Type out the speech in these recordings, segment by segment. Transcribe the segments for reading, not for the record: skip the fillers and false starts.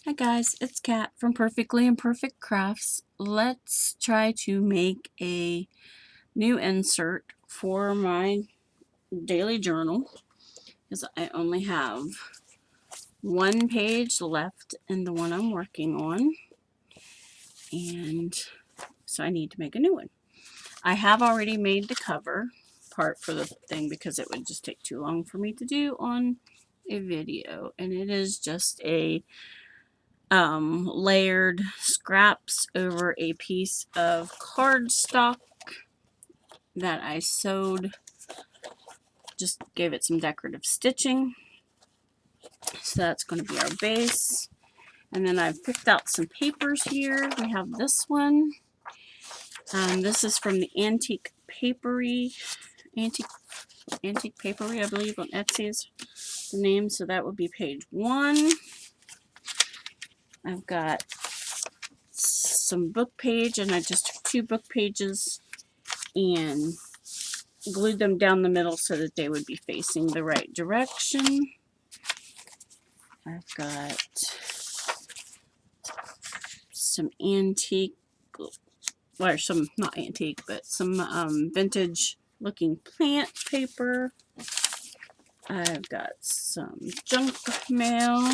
Hi guys, it's Kat from Perfectly Imperfect Crafts. Let's try to make a new insert for my daily journal because I only have one page left in the one I'm working on, and so I need to make a new one. I have already made the cover part for the thing because it would just take too long for me to do on a video, and it is just a layered scraps over a piece of cardstock that I sewed, just gave it some decorative stitching. So that's going to be our base. And then I've picked out some papers here. We have this one. This is from the Antique Papery, I believe, on Etsy is the name. So that would be page 1. I've got some book page, and I just took 2 book pages and glued them down the middle so that they would be facing the right direction. I've got some antique, well, some not antique, but some vintage looking plant paper. I've got some junk mail.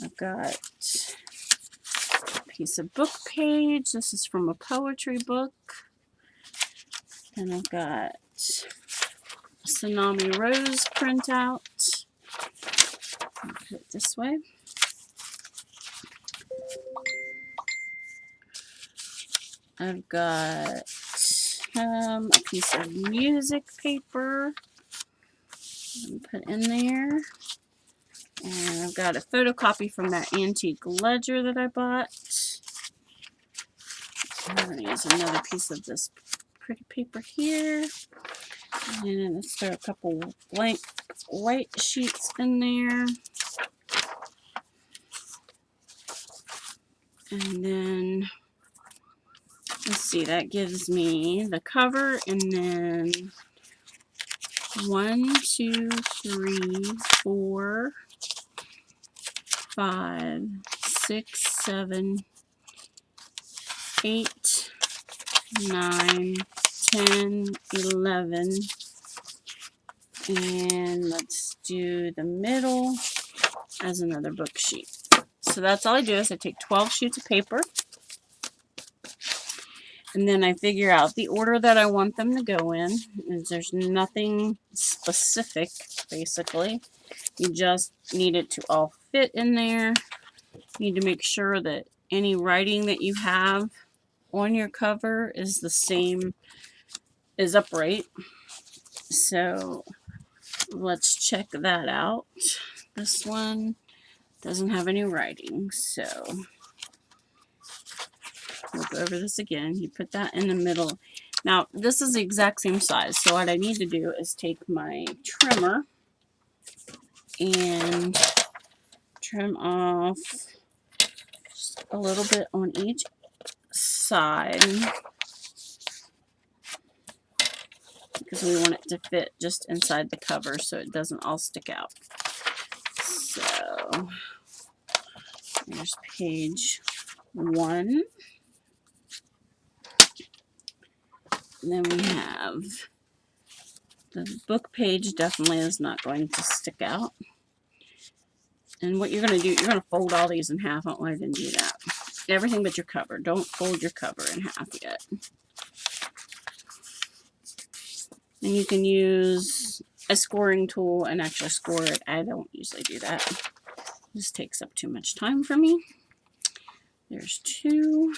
I've got a piece of book page. This is from a poetry book. And I've got Tsunami Rose printout. I'll put it this way. I've got a piece of music paper and put in there. And I've got a photocopy from that antique ledger that I bought. I'm going to use another piece of this pretty paper here. And let's throw a couple blank white sheets in there. And then, let's see, that gives me the cover, and then 1, 2, 3, 4, 5, 6, 7, 8, 9, 10, 11, and let's do the middle as another book sheet. So that's all I do is I take 12 sheets of paper, and then I figure out the order that I want them to go in. There's nothing specific, basically. You just need it to all fit in there. You need to make sure that any writing that you have on your cover is the same, is upright. So let's check that out. This one doesn't have any writing, so we'll go over this again. You put that in the middle. Now, this is the exact same size, so what I need to do is take my trimmer and trim off just a little bit on each side because we want it to fit just inside the cover so it doesn't all stick out. So there's page 1. And then we have the book page. Definitely is not going to stick out. And what you're going to do, you're going to fold all these in half. I don't want to do that. Everything but your cover. Don't fold your cover in half yet. And you can use a scoring tool and actually score it. I don't usually do that. This takes up too much time for me. There's 2.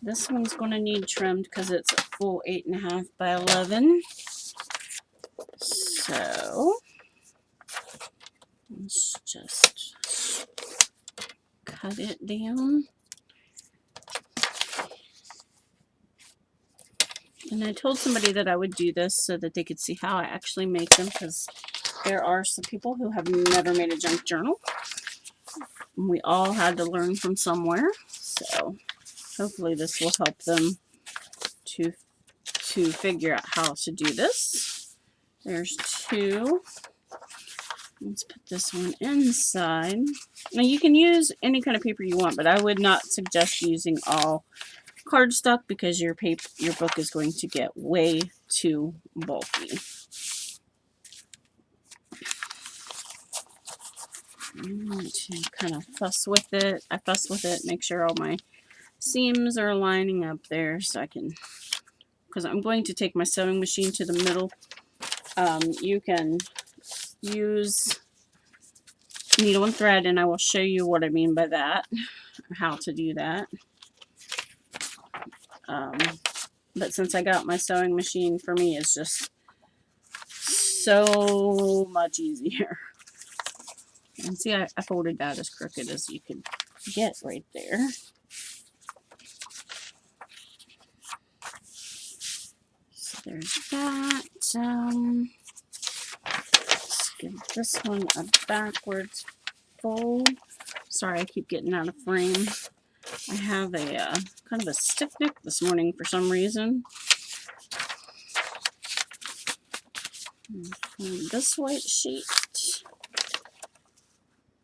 This one's going to need trimmed because it's a full 8.5 by 11. So let's just cut it down. And I told somebody that I would do this so that they could see how I actually make them, because there are some people who have never made a junk journal. We all had to learn from somewhere, so hopefully this will help them to figure out how to do this. There's 2. Let's put this one inside. Now you can use any kind of paper you want, but I would not suggest using all cardstock because your book is going to get way too bulky. I'm going to kind of fuss with it. I fuss with it, make sure all my seams are lining up there so I can, because I'm going to take my sewing machine to the middle. You can use needle and thread, and I will show you what I mean by that, or how to do that. But since I got my sewing machine, for me, it's just so much easier. And see, I folded that as crooked as you could get right there. So there's that. Let's give this one a backwards fold. Sorry, I keep getting out of frame. I have a kind of a stiff neck this morning for some reason. This white sheet.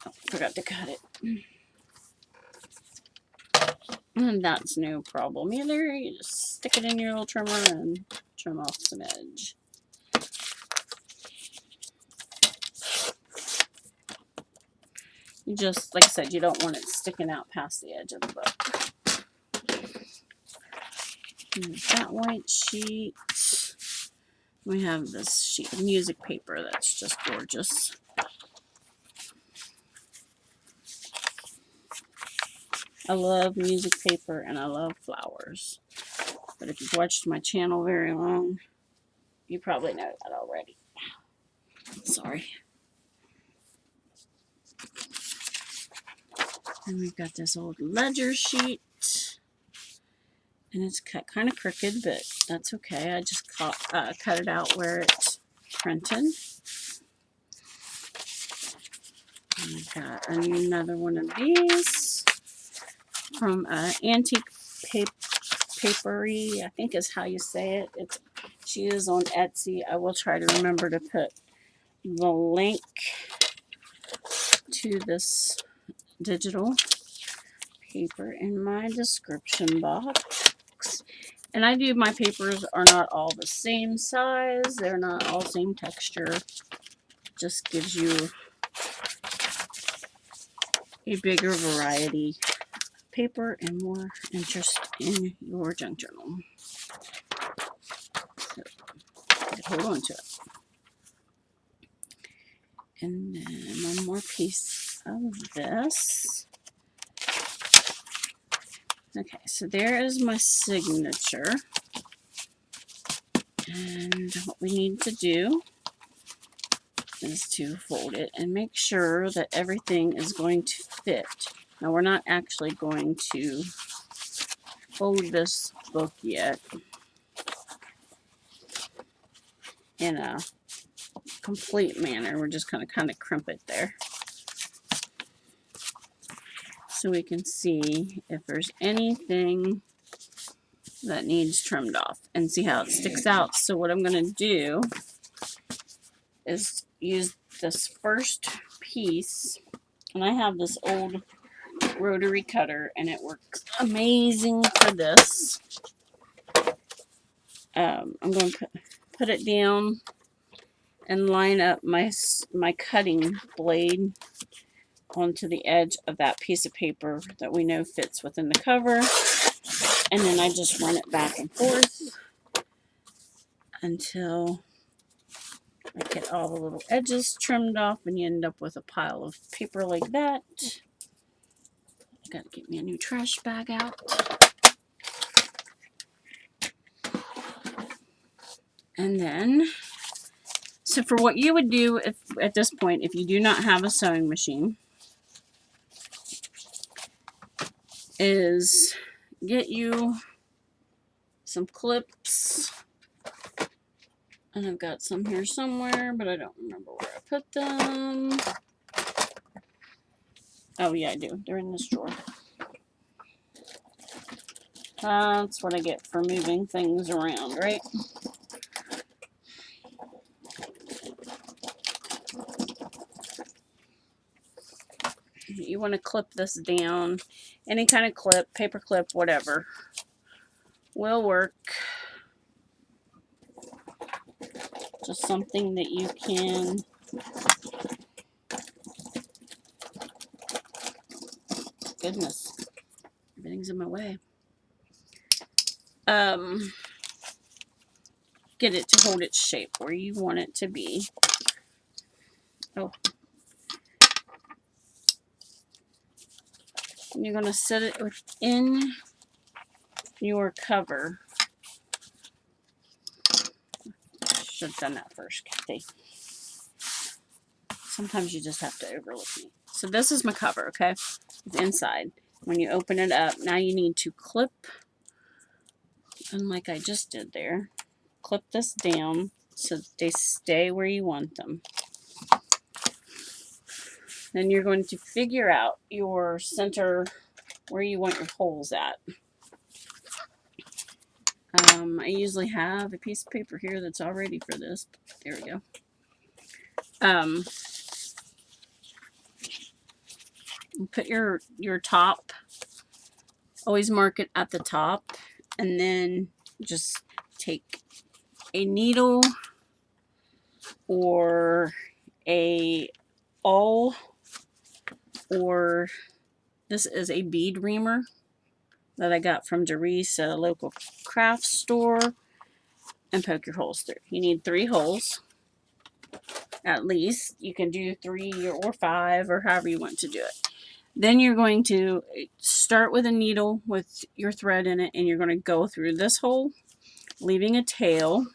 Oh, forgot to cut it. And that's no problem either. You just stick it in your little trimmer and trim off some edge. You just, like I said, you don't want it sticking out past the edge of the book. Here's that white sheet. We have this sheet of music paper that's just gorgeous. I love music paper and I love flowers. But if you've watched my channel very long, you probably know that already. Sorry. And we've got this old ledger sheet. And it's cut kind of crooked, but that's okay. I just cut it out where it's printed. And I've got another one of these from Antique Papery, I think is how you say it. She is on Etsy. I will try to remember to put the link to this digital paper in my description box. And my papers are not all the same size. They're not all the same texture. Just gives you a bigger variety of paper and more interest in your junk journal. So, hold on to it. And then one more piece of this. Okay, so there is my signature. And what we need to do is to fold it and make sure that everything is going to fit. Now, we're not actually going to fold this book yet in a complete manner. We're just going to kind of crimp it there so we can see if there's anything that needs trimmed off and see how it sticks out. So what I'm going to do is use this first piece, and I have this old rotary cutter and it works amazing for this. I'm going to put it down and line up my cutting blade onto the edge of that piece of paper that we know fits within the cover, and then I just run it back and forth until I get all the little edges trimmed off, and you end up with a pile of paper like that. I gotta get me a new trash bag out. And then, so for what you would do if at this point, if you do not have a sewing machine, is get you some clips. And I've got some here somewhere, but I don't remember where I put them. Oh yeah, I do. They're in this drawer. That's what I get for moving things around, right? you want to clip this down. Any kind of clip, paper clip, whatever will work. Just something that you can goodness, everything's in my way. Get it to hold its shape where you want it to be. Oh. And you're going to set it within your cover. Should have done that first, Kathy. Sometimes you just have to overlook me. So this is my cover, okay? It's inside. When you open it up, now you need to clip, and like I just did there, clip this down so they stay where you want them. Then you're going to figure out your center, where you want your holes at. I usually have a piece of paper here that's all ready for this. There we go. Put your top, always mark it at the top, and then just take a needle or a awl, or this is a bead reamer that I got from Doris, a local craft store, and poke your holes through. You need 3 holes at least. You can do 3 or 5 or however you want to do it. Then you're going to start with a needle with your thread in it, and you're going to go through this hole, leaving a tail.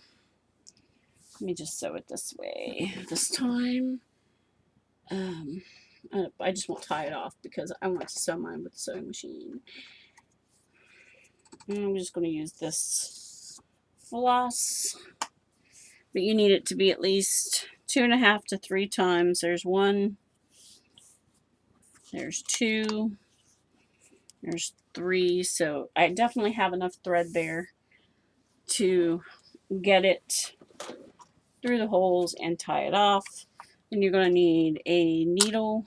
Let me just sew it this way this time. I just won't tie it off because I want to sew mine with the sewing machine. And I'm just going to use this floss, but you need it to be at least 2.5 to 3 times. There's 1, there's 2, there's 3. So I definitely have enough thread there to get it through the holes and tie it off. And you're going to need a needle.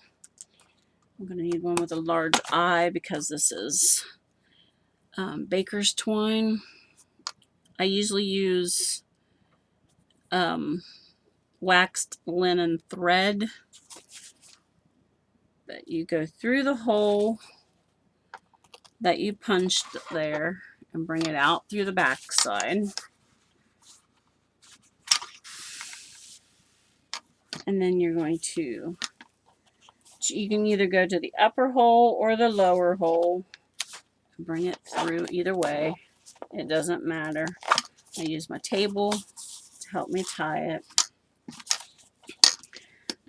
I'm going to need one with a large eye because this is baker's twine. I usually use waxed linen thread, but you go through the hole that you punched there and bring it out through the back side. And then you're going to, you can either go to the upper hole or the lower hole and bring it through. Either way, it doesn't matter. I use my table to help me tie it.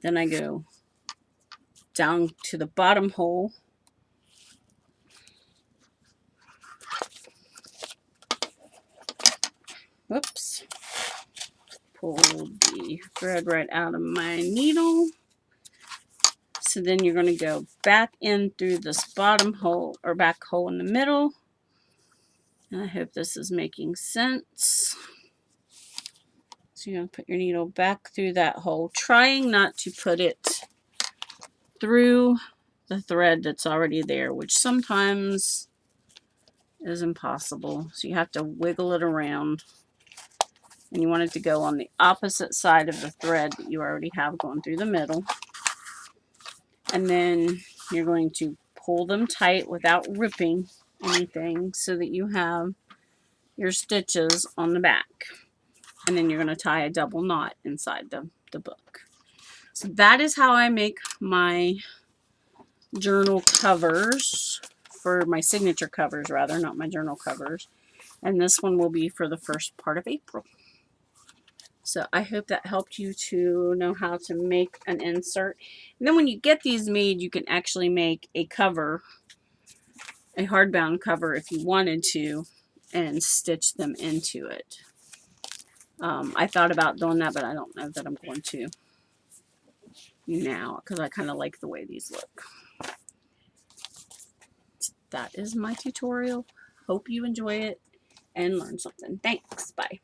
Then I go down to the bottom hole. Whoops. Pull the thread right out of my needle. So then you're going to go back in through this bottom hole or back hole in the middle. And I hope this is making sense. So you're going to put your needle back through that hole, trying not to put it through the thread that's already there, which sometimes is impossible. So you have to wiggle it around. And you want it to go on the opposite side of the thread that you already have going through the middle. And then you're going to pull them tight without ripping anything so that you have your stitches on the back. And then you're going to tie a double knot inside the book. So that is how I make my journal covers, for my signature covers rather, not my journal covers. And this one will be for the first part of April. So I hope that helped you to know how to make an insert. And then when you get these made, you can actually make a cover, a hardbound cover if you wanted to, and stitch them into it. I thought about doing that, but I don't know that I'm going to now because I kind of like the way these look. That is my tutorial. Hope you enjoy it and learn something. Thanks. Bye.